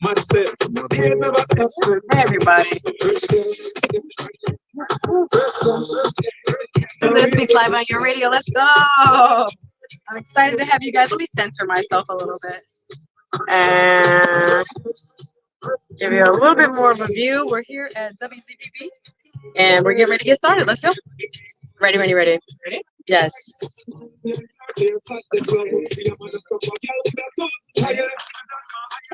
Hey everybody. Suzette speaks live on your radio. Let's go. I'm excited to have you guys. Let me censor myself a little bit and give you a little bit more of a view. We're here at WCPB and we're getting ready to get started. Let's go. Ready, ready, ready. Ready? Yes.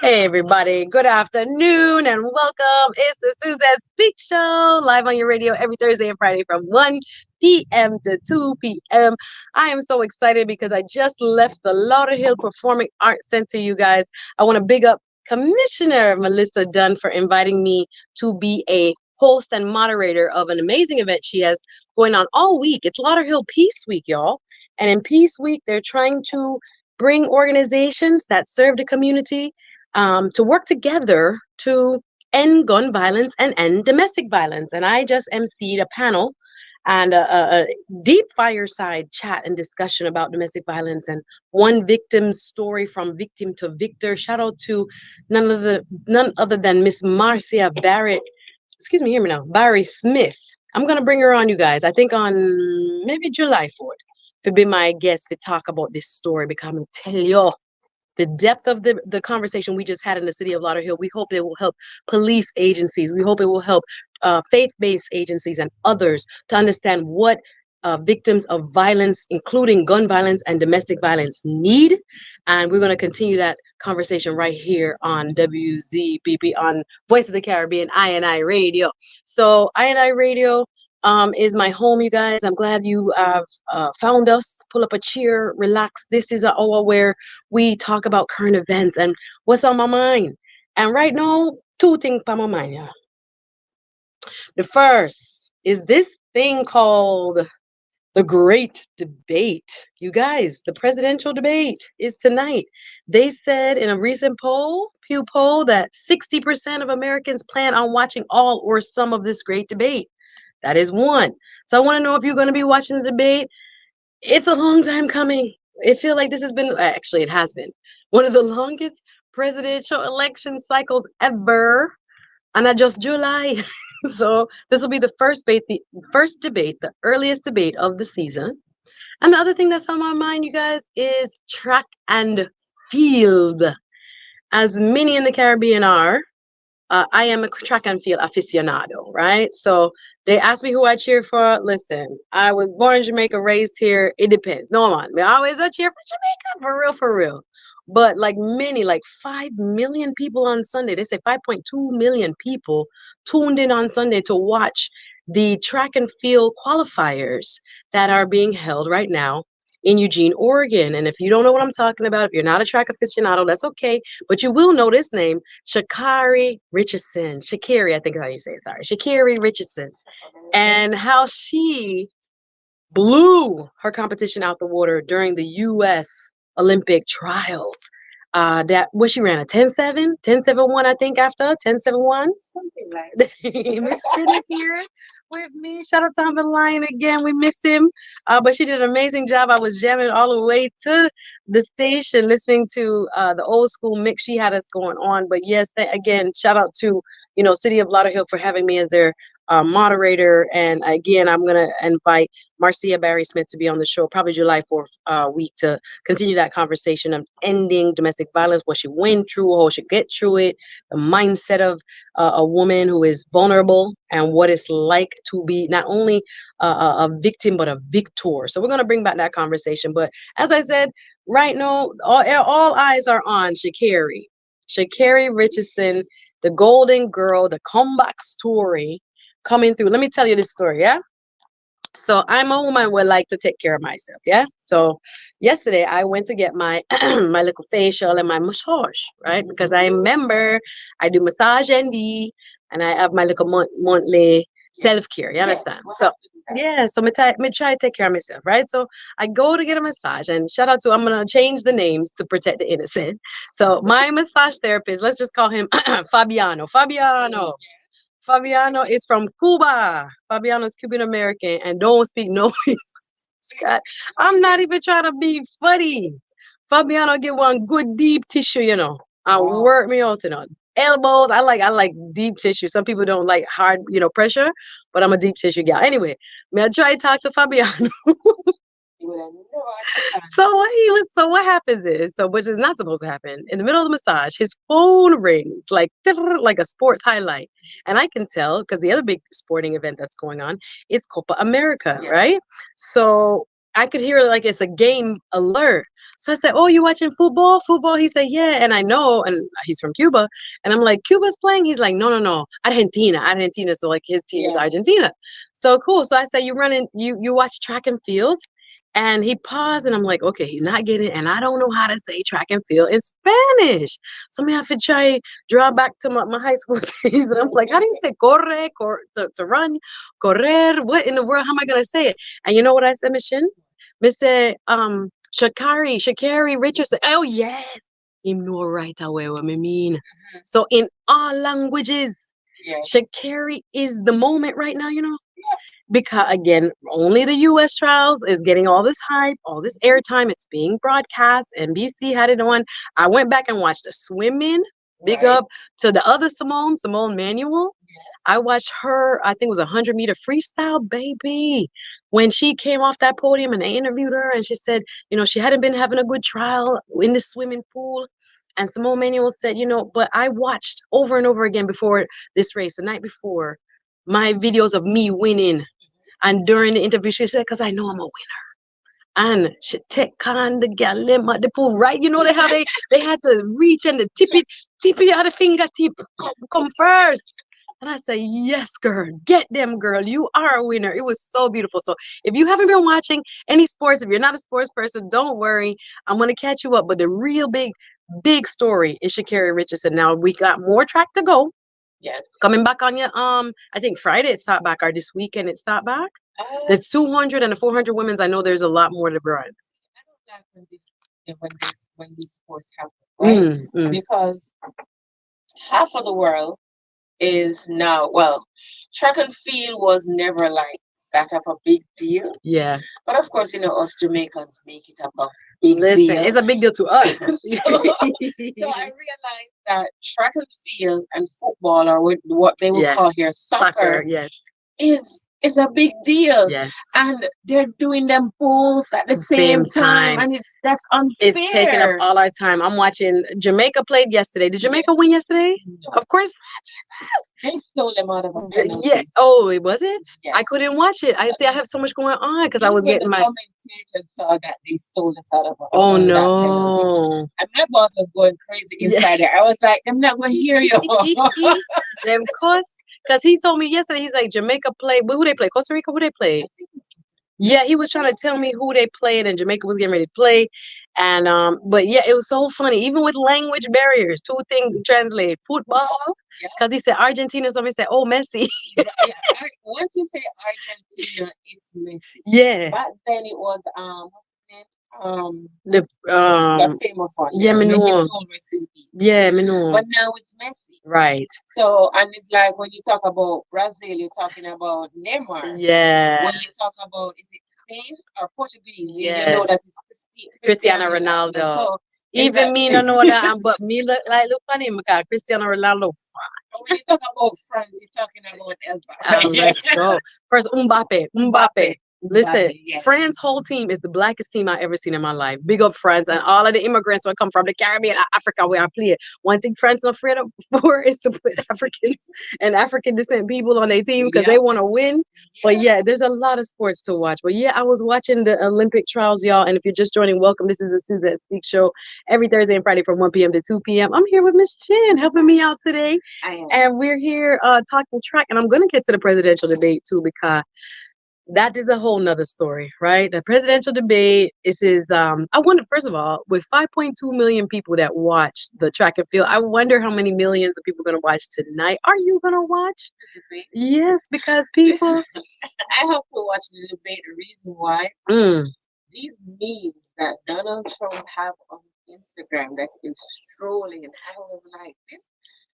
Hey everybody, good afternoon and welcome. It's the Suzette Speak Show live on your radio every Thursday and Friday from 1 p.m. to 2 p.m. I am so excited because I just left the Lauderhill Performing Arts Center, you guys. I want to big up Commissioner Melissa Dunn for inviting me to be a host and moderator of an amazing event she has going on all week. It's Lauderhill Peace Week, y'all. And in Peace Week, they're trying to bring organizations that serve the community to work together to end gun violence and end domestic violence. And I just emceed a panel and a deep fireside chat and discussion about domestic violence and one victim's story from victim to victor. Shout out to none other than Miss Marcia Barrett. Excuse me, hear me now. Barry Smith. I'm gonna bring her on, you guys. I think on maybe July 4th to be my guest to talk about this story because I'm gonna tell you the depth of the conversation we just had in the city of Lauderhill. We hope it will help police agencies. We hope it will help faith-based agencies and others to understand what victims of violence, including gun violence and domestic violence, need. And we're going to continue that conversation right here on WZBP, on Voice of the Caribbean, I&I Radio. So I&I Radio is my home, you guys. I'm glad you have found us. Pull up a chair, relax. This is an hour where we talk about current events and what's on my mind. And right now, two things on my mind. Yeah. The first is this thing called the Great Debate. You guys, the presidential debate is tonight. They said in a recent Pew poll, that 60% of Americans plan on watching all or some of this great debate. That is one. So I want to know if you're going to be watching the debate. It's a long time coming. It feels like this has been, actually it has been, one of the longest presidential election cycles ever. And not just July. So this will be the first debate, the earliest debate of the season. And the other thing that's on my mind, you guys, is track and field. As many in the Caribbean are, I am a track and field aficionado, right? So they asked me who I cheer for. Listen, I was born in Jamaica, raised here. It depends. No, man. I always a cheer for Jamaica, for real. But like 5 million people on Sunday, they say 5.2 million people tuned in on Sunday to watch the track and field qualifiers that are being held right now in Eugene, Oregon. And if you don't know what I'm talking about, if you're not a track aficionado, that's okay. But you will know this name, SHA'CARRI Richardson. SHA'CARRI, I think is how you say it. Sorry. SHA'CARRI Richardson. And how she blew her competition out the water during the U.S. Olympic trials. That what she ran a 10-7, 10-7-1, I think, after 10-7-1. Something like that. Miss Finn is here with me. Shout out to on the line again. We miss him. But she did an amazing job. I was jamming all the way to the station, listening to the old school mix she had us going on. But yes, again, shout out to City of Lauderhill for having me as their moderator. And again, I'm going to invite Marcia Barry Smith to be on the show probably July 4th week to continue that conversation of ending domestic violence, what she went through, how she get through it, the mindset of a woman who is vulnerable and what it's like to be not only a victim, but a victor. So we're going to bring back that conversation. But as I said, right now, all eyes are on SHA'CARRI Richardson, the Golden Girl, the comeback story coming through. Let me tell you this story, yeah? So I'm a woman who like to take care of myself, yeah? So yesterday I went to get my my little facial and my massage, right? Because I remember I do massage NB and I have my little monthly self-care, you understand? So yeah, so me try to take care of myself, right? So I go to get a massage, and shout out to, I'm gonna change the names to protect the innocent. So my massage therapist, let's just call him Fabiano. Fabiano is from Cuba. Fabiano is Cuban American and don't speak no Scott. I'm not even trying to be funny. Fabiano get one good deep tissue, and work me out, elbows. I like deep tissue. Some people don't like hard, pressure, but I'm a deep tissue gal. Anyway, may I try to talk to Fabiano? So what happens is, which is not supposed to happen, in the middle of the massage, his phone rings like a sports highlight. And I can tell because the other big sporting event that's going on is Copa America, right? So I could hear like it's a game alert. So I said, "Oh, you watching football? Football?" He said, "Yeah." And I know, and he's from Cuba. And I'm like, "Cuba's playing?" He's like, "No, no, no, Argentina." So like his team is Argentina. So cool. So I said, you watch track and field? And he paused, and I'm like, okay, he's not getting it. And I don't know how to say track and field in Spanish. So I have to try draw back to my high school days. And I'm like, how do you say to run? Correr? What in the world? How am I going to say it? And you know what I said, Miss Shin? Miss said, SHA'CARRI Richardson. Oh, yes. Him know right away what I mean. So in all languages, SHA'CARRI is the moment right now, because again, only the US trials is getting all this hype, all this airtime. It's being broadcast. NBC had it on. I went back and watched the swimming. Big up to the other Simone Manuel. I watched her, I think it was 100-meter freestyle, baby. When she came off that podium and they interviewed her, and she said, she hadn't been having a good trial in the swimming pool. And Simone Manuel said, but I watched over and over again before this race, the night before, my videos of me winning. And during the interview, she said, because I know I'm a winner. And she take on the gal at the pool, right? You know how they had to reach and the tippy out the fingertip come first. And I say, yes, girl, get them, girl. You are a winner. It was so beautiful. So if you haven't been watching any sports, if you're not a sports person, don't worry. I'm going to catch you up. But the real big story is SHA'CARRI Richardson. Now we got more track to go. Yes. Coming back on you. I think Friday it stopped back, or this weekend it stopped back. The 200 and the 400 women's. I know there's a lot more to run. I don't like when these sports happen, right? Because half of the world is now, track and field was never like that of a big deal. Yeah. But of course, us Jamaicans make it up a big deal. It's a big deal to us. So I realized that track and field and football, or what they would call here soccer, is a big deal. Yes. And they're doing them both at the same time. And that's unfair. It's taking up all our time. I'm watching Jamaica played yesterday. Did Jamaica win yesterday? No. Of course not. Jesus. They stole them out of a penalty. Yeah. Oh, was it? Yes. I couldn't watch it. I have so much going on because I was getting my commentator saw that they stole us out of a Oh no. And my boss was going crazy inside there. I was like, I'm not gonna hear you. Them because he told me yesterday, he's like, Jamaica played, but who they play? Costa Rica, who they played? Yeah, he was trying to tell me who they played, and Jamaica was getting ready to play. And but yeah, it was so funny. Even with language barriers, two things translate football. Because he said Argentina, somebody said, "Oh, Messi." Once you say Argentina, it's Messi. Yeah. Back then it was the famous one. Yeah, me know. Yeah, me know. But now it's Messi. Right. So, and it's like when you talk about Brazil, you're talking about Neymar. Yeah. When you talk about, is it Spain or Portuguese? Yes. You know that it's Cristiano Ronaldo. So, even me don't know that, but me look funny because Cristiano Ronaldo. When you talk about France, you're talking about let's go. First, Mbappe. Listen, France' whole team is the blackest team I've ever seen in my life. Big up France and all of the immigrants who come from the Caribbean, Africa, where I play. One thing France is afraid of is to put Africans and African descent people on their team because they want to win. But yeah, there's a lot of sports to watch. But yeah, I was watching the Olympic trials, y'all. And if you're just joining, welcome. This is the Suzette Speak Show every Thursday and Friday from 1 p.m. to 2 p.m. I'm here with Miss Chin helping me out today. And we're here talking track. And I'm going to get to the presidential debate too, because that is a whole nother story, right? The presidential debate is I wonder, first of all, with 5.2 million people that watch the track and field, I wonder how many millions of people are going to watch tonight. Are you going to watch the debate? Yes, because people I have to watch the debate. The reason why these memes that Donald Trump have on Instagram that is strolling, and I was like,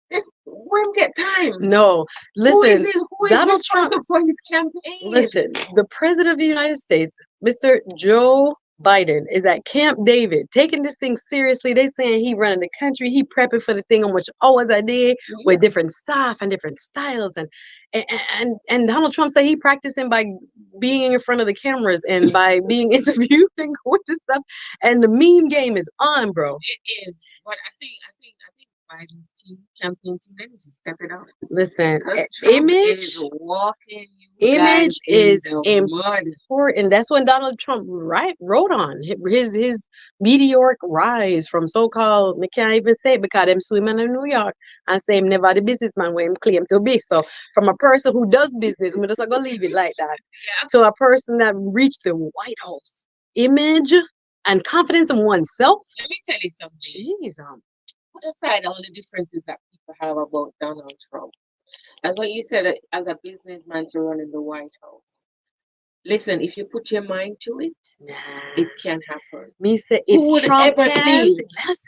this won't get time. No, listen, who is responsible for his campaign? Listen, the president of the United States, Mr. Joe Biden is at Camp David, taking this thing seriously. They saying he running the country, he prepping for the thing on which always I did Yeah. with different stuff and different styles, and Donald Trump said he practicing by being in front of the cameras and by being interviewed and going to stuff. And the meme game is on, bro. It is, but I think Biden's team, campaign team, they need to step it up. Listen, Because Trump is image walking you image guys in is the mud. important. That's when Donald Trump wrote on his meteoric rise from so-called, I can't even say it because I'm swimming in New York and say him never the businessman where him claim to be. So from a person who does business, I'm just gonna leave it like that, Yeah. to a person that reached the White House. Image and confidence in oneself. Let me tell you something. Jeez, Put aside all the differences that people have about Donald Trump. As what you said, as a businessman to run in the White House. Listen, if you put your mind to it, nah. it can happen. Me say Who if would Trump ever can, think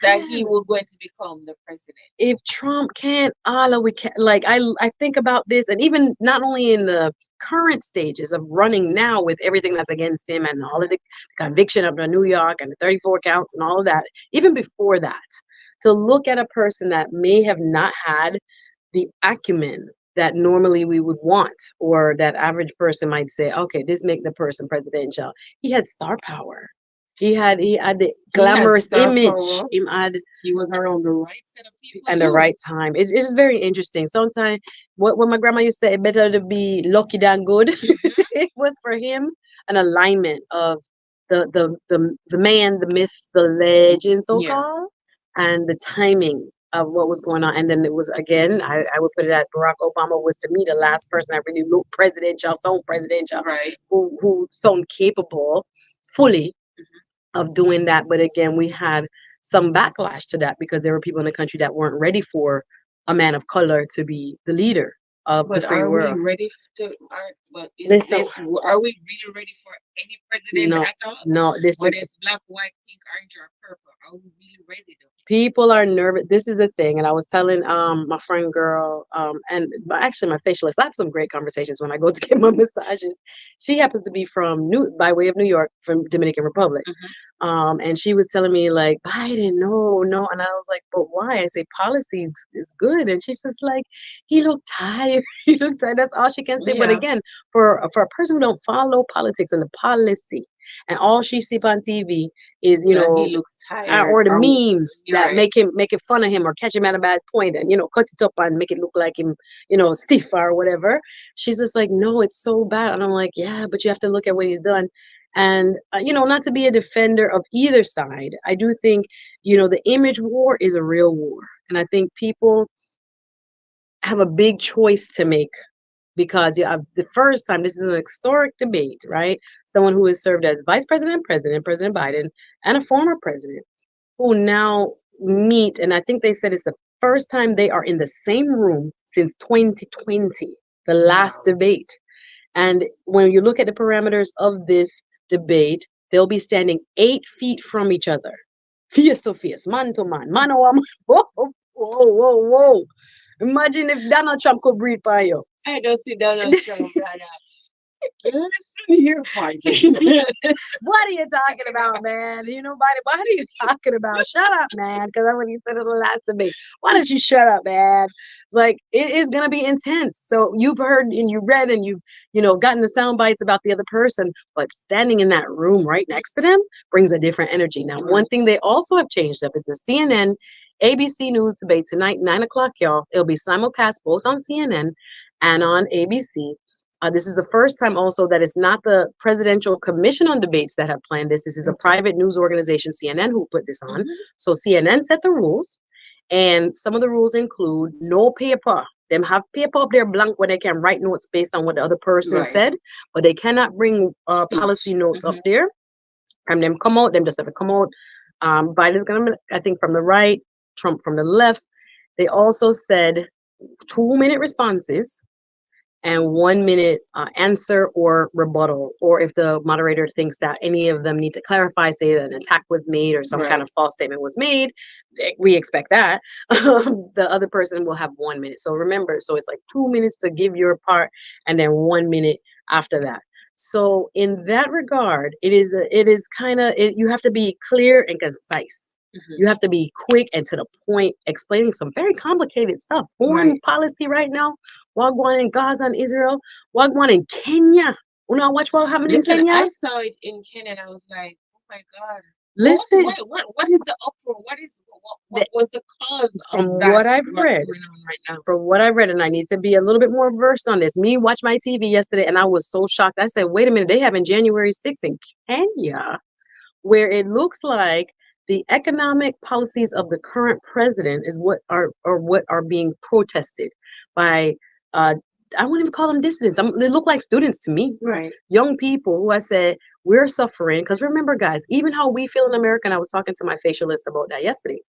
that he listen. was going to become the president? If Trump can't, Allah, we can. Like I think about this, and even not only in the current stages of running now with everything that's against him and all of the conviction of the New York and the 34 counts and all of that, even before that, to look at a person that may have not had the acumen that normally we would want, or that average person might say, okay, this make the person presidential. He had star power. He had the He had glamorous star image. power. He had He was around the right set of people and the too. right time. It's just very interesting. Sometimes what my grandma used to say, better to be lucky than good. It was for him an alignment of the man, the myth, the legend, so Yeah. called, and the timing of what was going on. And then it was again, I would put it at Barack Obama was to me the last person that really looked presidential, Right. who sound capable fully of doing that. But again, we had some backlash to that because there were people in the country that weren't ready for a man of color to be the leader of the But free are we world. ready to? But is Listen, this? Are we really ready for any president no, at all? no, this is Whether it's black, white, pink, orange, or purple, are we really ready though? people are nervous. This is the thing, and I was telling my friend girl, actually my facialist. I have some great conversations when I go to get my massages. She happens to be from by way of New York, from Dominican Republic. And she was telling me like, Biden, no, and I was like, but why? I say policy is good, and she's just like, he looked tired. He looked tired. That's all she can say. But Yeah. again, for a person who don't follow politics and the policy, and all she see on TV is That he looks tired. or the Or memes you're that right. making fun of him or catch him at a bad point and cut it up and make it look like him stiff or whatever. She's just like, no, it's so bad, and I'm like, yeah, but you have to look at what he's done. And not to be a defender of either side, I do think the image war is a real war, and I think people have a big choice to make, because you have the first time, this is an historic debate, right? Someone who has served as vice president, President Biden, and a former president who now meet, and I think they said it's the first time they are in the same room since 2020, the last Wow. debate. And when you look at the parameters of this debate, they'll be standing 8 feet from each other, face to face, man to man, man to man. Whoa, whoa, whoa, whoa. Imagine if Donald Trump could breathe by you. I don't see Donald Trump, brother. Listen here, Biden. What are you talking about, man? What are you talking about? Shut up, man. Because I already said it in the last debate. Why don't you shut up, man? Like, it is going to be intense. So you've heard and you read and you've, gotten the sound bites about the other person, but standing in that room right next to them brings a different energy. Now, one thing they also have changed up is the CNN, ABC News debate tonight, 9 o'clock, y'all. It'll be simulcast both on CNN and on ABC. This is the first time also that it's not the Presidential Commission on Debates that have planned this. This is a private news organization, CNN, who put this on. So CNN set the rules, and some of the rules include no paper. Them have paper up there blank where they can write notes based on what the other person Right. said, but they cannot bring policy notes up there. And them come out, them just have to come out. Biden's gonna, I think, from the right, Trump from the left. They also said 2-minute responses and 1-minute answer or rebuttal, or if the moderator thinks that any of them need to clarify, say that an attack was made or some kind of false statement was made, we expect that the other person will have 1 minute. So remember, so it's like 2 minutes to give your part and then 1 minute after that. So in that regard, it is kind of you have to be clear and concise. You have to be quick and to the point, explaining some very complicated stuff. Foreign policy right now, Wagwan in Gaza and Israel, Wagwan in Kenya. You know, watch what happened in Listen, Kenya. I saw it in Kenya and I was like, oh my God. Listen, What is the uproar? What was the cause from of that? what I've What's read, going on right now? from what I read, and I need to be a little bit more versed on this. Me watched my TV yesterday, and I was so shocked. I said, "Wait a minute! They having January 6th in Kenya, where it looks like the economic policies of the current president is what are being protested by." Uh, I won't even call them dissidents. They look like students to me. Right. Young people who I said we're suffering because remember, guys, even how we feel in America. And I was talking to my facialist about that yesterday.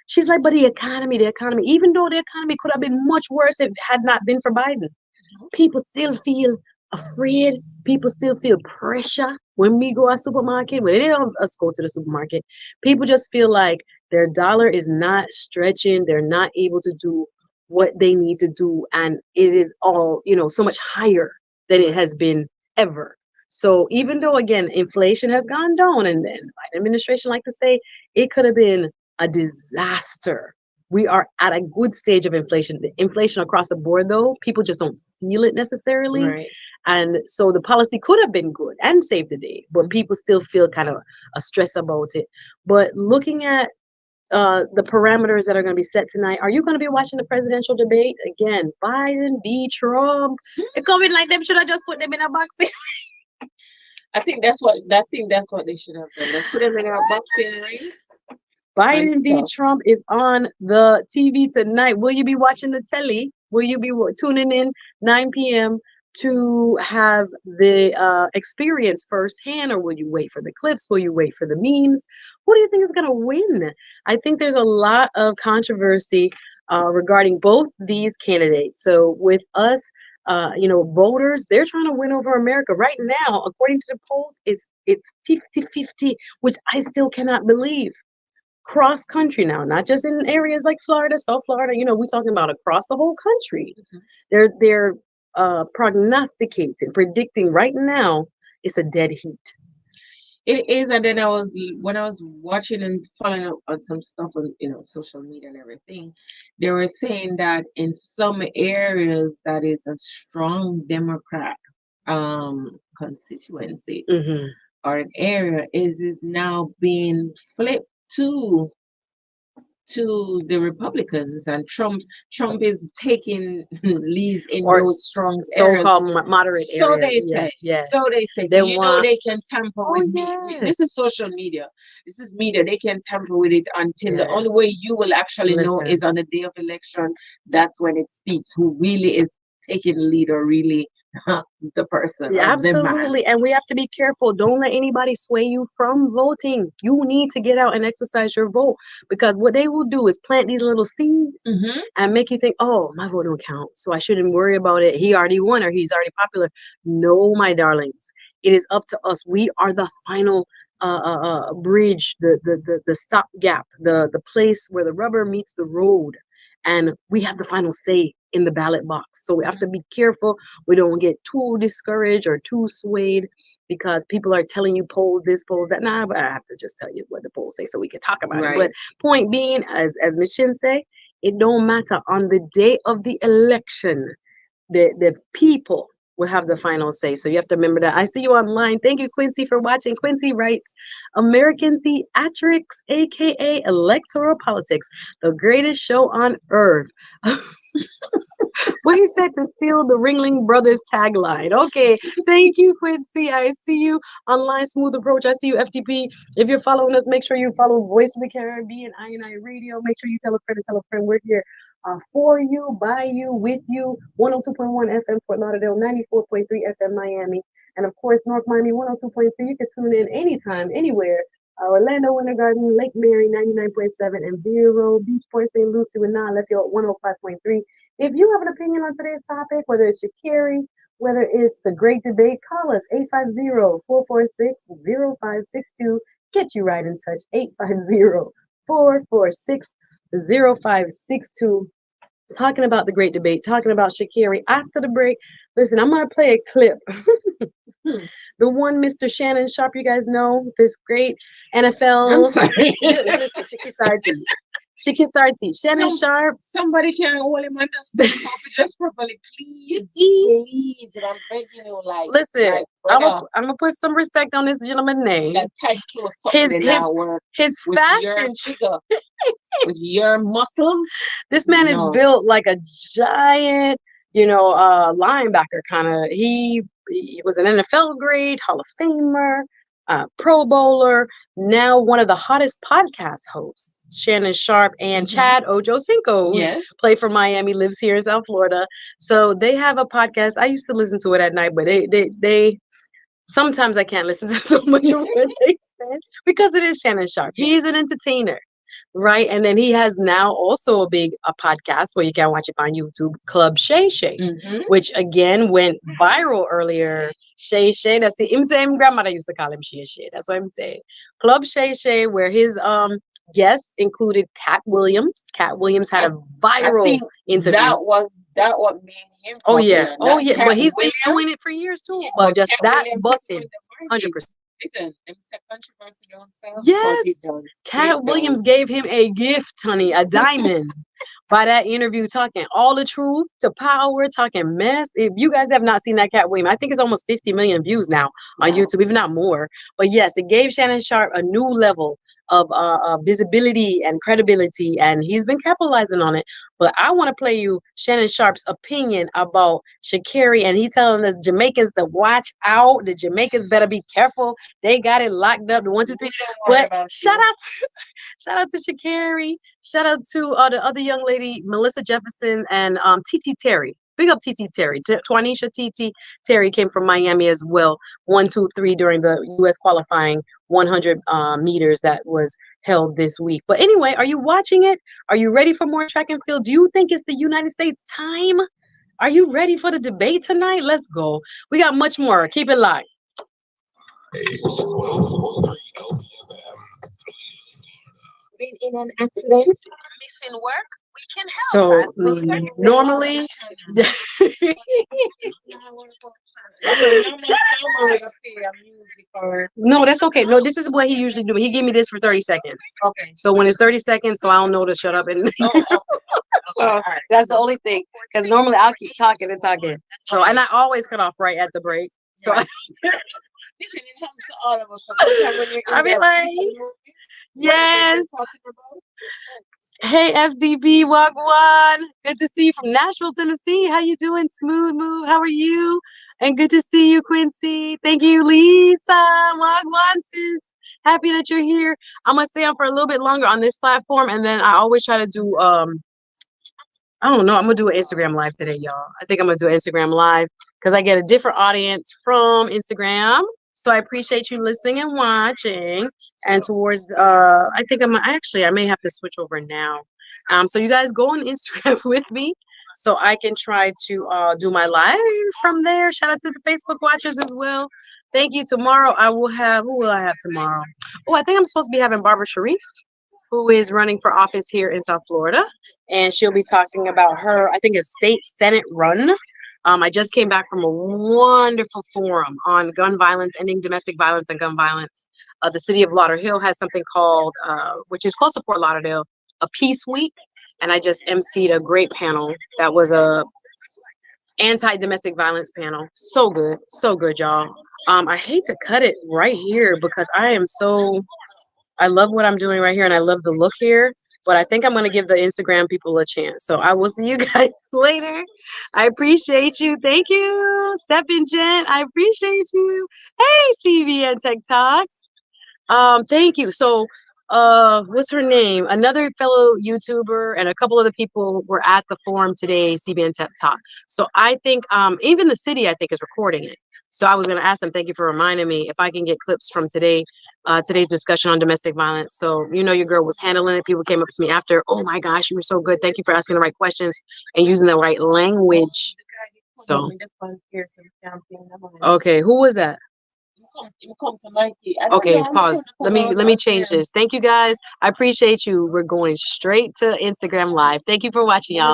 She's like, but the economy, even though the economy could have been much worse if it had not been for Biden, people still feel afraid. People still feel pressure when we go to a supermarket. When they don't us go to the supermarket, people just feel like their dollar is not stretching. They're not able to do what they need to do. And it is all, so much higher than it has been ever. So even though, again, inflation has gone down, and then the Biden administration like to say it could have been a disaster. We are at a good stage of inflation. The inflation across the board, though, people just don't feel it necessarily. Right. And so the policy could have been good and saved the day, but people still feel kind of a stress about it. But looking at the parameters that are going to be set tonight, are you going to be watching the presidential debate? Again, Biden v. Trump. It coming like them should have just put them in a box. I think that's what they should have done. Let's put them in our boxing ring. Biden v. Trump is on the TV tonight. Will you be watching the telly? Will you be tuning in 9 p.m. to have the experience firsthand, or will you wait for the clips? Will you wait for the memes? Who do you think is going to win? I think there's a lot of controversy regarding both these candidates. So with us, voters, they're trying to win over America right now. According to the polls, it's 50-50, which I still cannot believe. Cross country now, not just in areas like Florida, South Florida. We're talking about across the whole country. They're prognosticating, predicting right now it's a dead heat. It is, and then when I was watching and following up on some stuff on social media and everything, they were saying that in some areas that is a strong Democrat constituency or an area is now being flipped to the Republicans, and Trump is taking leads in those strong so-called moderate areas. So they say. Yeah. So they say. They can tamper with me. This is social media. This is media. They can tamper with it until the only way you will actually know is on the day of election. That's when it speaks who really is taking the lead or really the person. Yeah, absolutely. And we have to be careful. Don't let anybody sway you from voting. You need to get out and exercise your vote, because what they will do is plant these little seeds and make you think, oh, my vote don't count, so I shouldn't worry about it. He already won, or he's already popular. No, my darlings. It is up to us. We are the final bridge, the stopgap, the place where the rubber meets the road. And we have the final say in the ballot box. So we have to be careful. We don't get too discouraged or too swayed because people are telling you polls this, polls that. Nah, but I have to just tell you what the polls say so we can talk about it. But point being, as Ms. Chin say, it don't matter. On the day of the election, the people will have the final say. So you have to remember that. I see you online. Thank you, Quincy, for watching. Quincy writes, American Theatrics, aka Electoral Politics, the greatest show on earth. What he said to steal the Ringling Brothers tagline. Okay, thank you, Quincy. I see you online. Smooth Approach. I see you, FTP. If you're following us, make sure you follow Voice of the Caribbean, I&I Radio. Make sure you tell a friend to tell a friend. We're here for you, by you, with you. 102.1 FM Fort Lauderdale, 94.3 FM Miami, and of course North Miami 102.3. You can tune in anytime, anywhere. Orlando, Winter Garden, Lake Mary 99.7, and Vero Beach Point, St. Lucie with Nah left you at 105.3. If you have an opinion on today's topic, whether it's SHA'CARRI, whether it's the great debate, call us 850-446-0562. Get you right in touch. 850-446-0562. Talking about the great debate, talking about SHA'CARRI. After the break, listen, I'm going to play a clip Hmm. The one Mr. Shannon Sharp, you guys know, this great I'm NFL. sorry. Listen, Shikisarti. Shikisarti. Shannon Sharp. Somebody can hold him understand how to just properly, please, please. And I'm begging you, Listen, brother, I'm gonna put some respect on this gentleman's name. that tight clothes His something in his our work his with your fashion. figure, with your muscles. This man is No. built like a giant, linebacker kind of. He was an NFL grade, Hall of Famer, Pro Bowler. Now one of the hottest podcast hosts, Shannon Sharp and Chad Ochocinco, who's Yes. play for Miami, lives here in South Florida. So they have a podcast. I used to listen to it at night, but they sometimes I can't listen to so much of what they say because it is Shannon Sharp. He's an entertainer, right? And then he has now also a podcast where you can watch it on YouTube, Club Shay Shay, which again went viral earlier. Shay Shay, that's the same grandmother used to call him Shay Shay. That's what I'm saying. Club Shay Shay, where his guests included Cat Williams. Cat Williams had a viral interview. That what made him Oh yeah, popular. oh yeah, Cat but he's been Williams. doing it for years too. Yeah, But just Cat that Williams busting, doing the market. 100%. Listen, them say controversy don't sell, but it Yes, does. Cat It Williams does. gave him a gift, honey, a diamond. By that interview, talking all the truth to power, talking mess. If you guys have not seen that Cat Williams, I think it's almost 50 million views now on YouTube, if not more. But yes, it gave Shannon Sharp a new level of visibility and credibility, and he's been capitalizing on it. But I want to play you Shannon Sharp's opinion about SHA'CARRI, and he's telling us Jamaicans to watch out. The Jamaicans better be careful. They got it locked up. The 1, 2, 3. But shout out to SHA'CARRI. Shout out to the other young lady, Melissa Jefferson, and TT Terry. Big up TT Terry. Twanisha TT Terry came from Miami as well. 1, 2, 3 during the U.S. qualifying 100 meters that was held this week. But anyway, are you watching it? Are you ready for more track and field? Do you think it's the United States time? Are you ready for the debate tonight? Let's go. We got much more. Keep it live. Been in an accident, missing work, we can help. So normally, no, that's okay. No, this is what he usually do. He give me this for 30 seconds. Okay. So when it's 30 seconds, so I don't know to shut up and. So that's the only thing, because normally I'll keep talking and talking. So and I always cut off right at the break. So listen, it happens to all of us. I be like, yes. Hey FDB Wagwan, good to see you from Nashville, Tennessee. How you doing? Smooth Move, how are you? And good to see you, Quincy. Thank you, Lisa Wagwan, sis. Happy that you're here. I'm gonna stay on for a little bit longer on this platform, and then I always try to do I don't know. I'm gonna do an Instagram live today, y'all. I think I'm gonna do an Instagram live because I get a different audience from Instagram. So I appreciate you listening and watching. And towards I think I may have to switch over now. So you guys go on Instagram with me so I can try to do my live from there. Shout out to the Facebook watchers as well. Thank you. Tomorrow I will have, who will I have tomorrow? Oh, I think I'm supposed to be having Barbara Sharif, who is running for office here in South Florida. And she'll be talking about her, I think, a state Senate run. I just came back from a wonderful forum on gun violence, ending domestic violence and gun violence. The city of Lauderhill has something called, which is close to Fort Lauderdale, a Peace Week. And I just emceed a great panel that was a anti-domestic violence panel. So good, y'all. I hate to cut it right here because I love what I'm doing right here and I love the look here, but I think I'm going to give the Instagram people a chance. So I will see you guys later. I appreciate you. Thank you. Step in, Jen. I appreciate you. Hey, CVN Tech Talks. Thank you. So, what's her name? Another fellow YouTuber and a couple other people were at the forum today, CVN Tech Talk. So I think, even the city, I think, is recording it. So I was going to ask them, thank you for reminding me if I can get clips from today's discussion on domestic violence. So, your girl was handling it. People came up to me after, oh my gosh, you were so good. Thank you for asking the right questions and using the right language. So, okay, who was that? Okay, pause. Let me change this. Thank you guys. I appreciate you. We're going straight to Instagram Live. Thank you for watching, y'all.